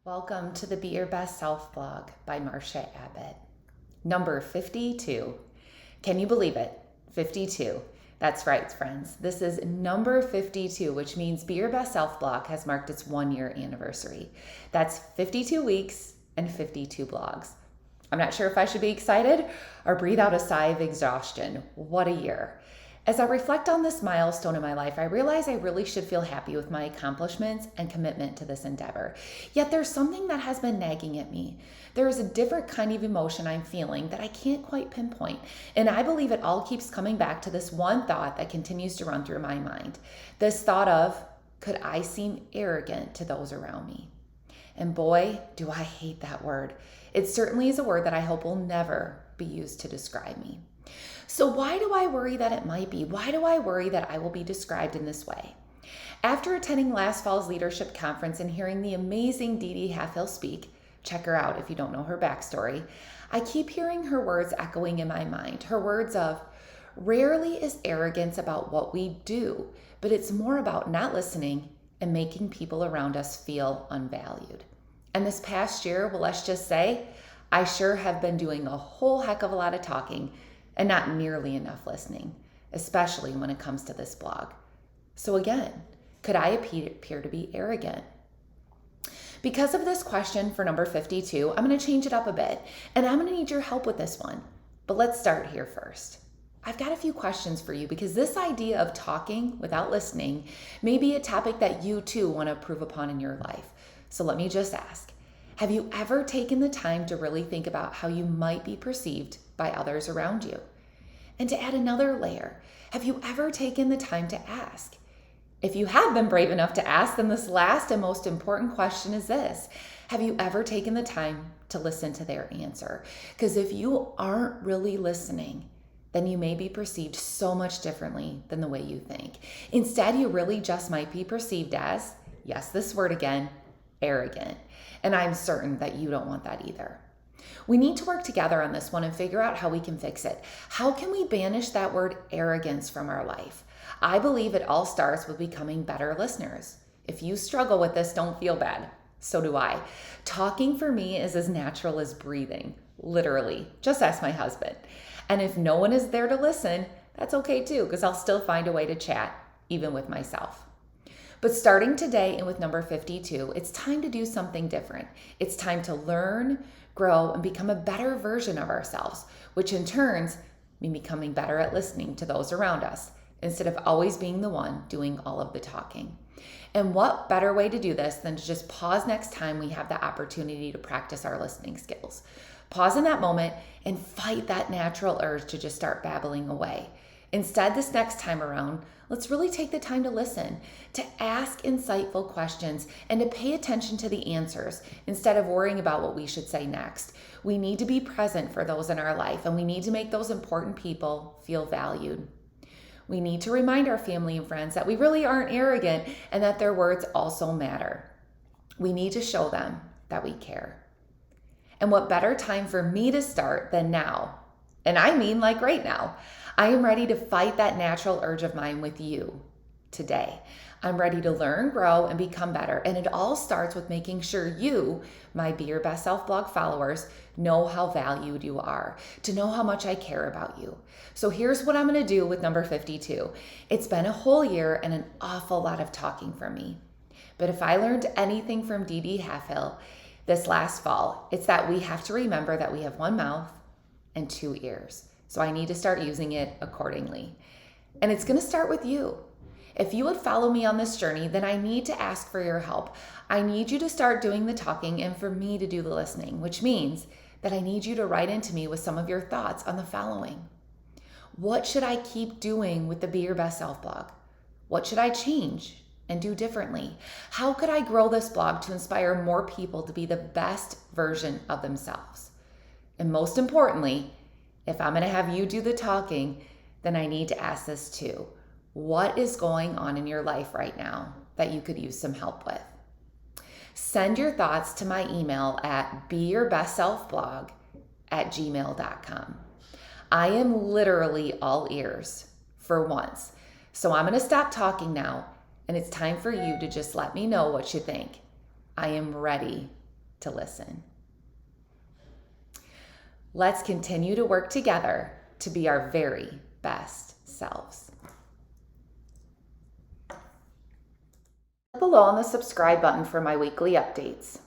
Welcome to the Be Your Best Self blog by Marcia Abbott. Number 52. Can you believe it? 52. That's right, friends. This is number 52, which means Be Your Best Self blog has marked its 1-year anniversary. That's 52 weeks and 52 blogs. I'm not sure if I should be excited or breathe out a sigh of exhaustion. What a year. As I reflect on this milestone in my life, I realize I really should feel happy with my accomplishments and commitment to this endeavor. Yet there's something that has been nagging at me. There is a different kind of emotion I'm feeling that I can't quite pinpoint. And I believe it all keeps coming back to this one thought that continues to run through my mind. This thought of, could I seem arrogant to those around me? And boy, do I hate that word. It certainly is a word that I hope will never be used to describe me. So why do I worry that it might be? Why do I worry that I will be described in this way? After attending last fall's leadership conference and hearing the amazing Dee Dee Halfhill speak, check her out if you don't know her backstory, I keep hearing her words echoing in my mind. Her words of, rarely is arrogance about what we do, but it's more about not listening and making people around us feel unvalued. And this past year, well, let's just say, I sure have been doing a whole heck of a lot of talking and not nearly enough listening, especially when it comes to this blog. So again, could I appear to be arrogant? Because of this question for number 52, I'm going to change it up a bit, and I'm going to need your help with this one. But let's start here first. I've got a few questions for you because this idea of talking without listening may be a topic that you too want to improve upon in your life. So let me just ask, have you ever taken the time to really think about how you might be perceived by others around you? And to add another layer, have you ever taken the time to ask? If you have been brave enough to ask, then this last and most important question is this. Have you ever taken the time to listen to their answer? Because if you aren't really listening, then you may be perceived so much differently than the way you think. Instead, you really just might be perceived as, yes, this word again, arrogant. And I'm certain that you don't want that either. We need to work together on this one and figure out how we can fix it. How can we banish that word arrogance from our life? I believe it all starts with becoming better listeners. If you struggle with this, don't feel bad. So do I. Talking for me is as natural as breathing, literally. Just ask my husband. And if no one is there to listen, that's okay too, because I'll still find a way to chat, even with myself. But starting today and with number 52, it's time to do something different. It's time to learn, grow, and become a better version of ourselves, which in turns mean becoming better at listening to those around us, instead of always being the one doing all of the talking. And what better way to do this than to just pause next time we have the opportunity to practice our listening skills. Pause in that moment and fight that natural urge to just start babbling away. Instead, this next time around, let's really take the time to listen, to ask insightful questions, and to pay attention to the answers instead of worrying about what we should say next. We need to be present for those in our life, and we need to make those important people feel valued. We need to remind our family and friends that we really aren't arrogant and that their words also matter. We need to show them that we care. And what better time for me to start than now? And I mean like right now. I am ready to fight that natural urge of mine with you today. I'm ready to learn, grow, and become better. And it all starts with making sure you, my Be Your Best Self blog followers, know how valued you are, to know how much I care about you. So here's what I'm going to do with number 52. It's been a whole year and an awful lot of talking from me. But if I learned anything from Dee Dee Halfhill this last fall, it's that we have to remember that we have one mouth and two ears. So I need to start using it accordingly. And it's going to start with you. If you would follow me on this journey, then I need to ask for your help. I need you to start doing the talking and for me to do the listening, which means that I need you to write into me with some of your thoughts on the following. What should I keep doing with the Be Your Best Self blog? What should I change and do differently? How could I grow this blog to inspire more people to be the best version of themselves? And most importantly, if I'm going to have you do the talking, then I need to ask this too. What is going on in your life right now that you could use some help with? Send your thoughts to my email at beyourbestselfblog@gmail.com. I am literally all ears for once. So I'm going to stop talking now, and it's time for you to just let me know what you think. I am ready to listen. Let's continue to work together to be our very best selves. Click below on the subscribe button for my weekly updates.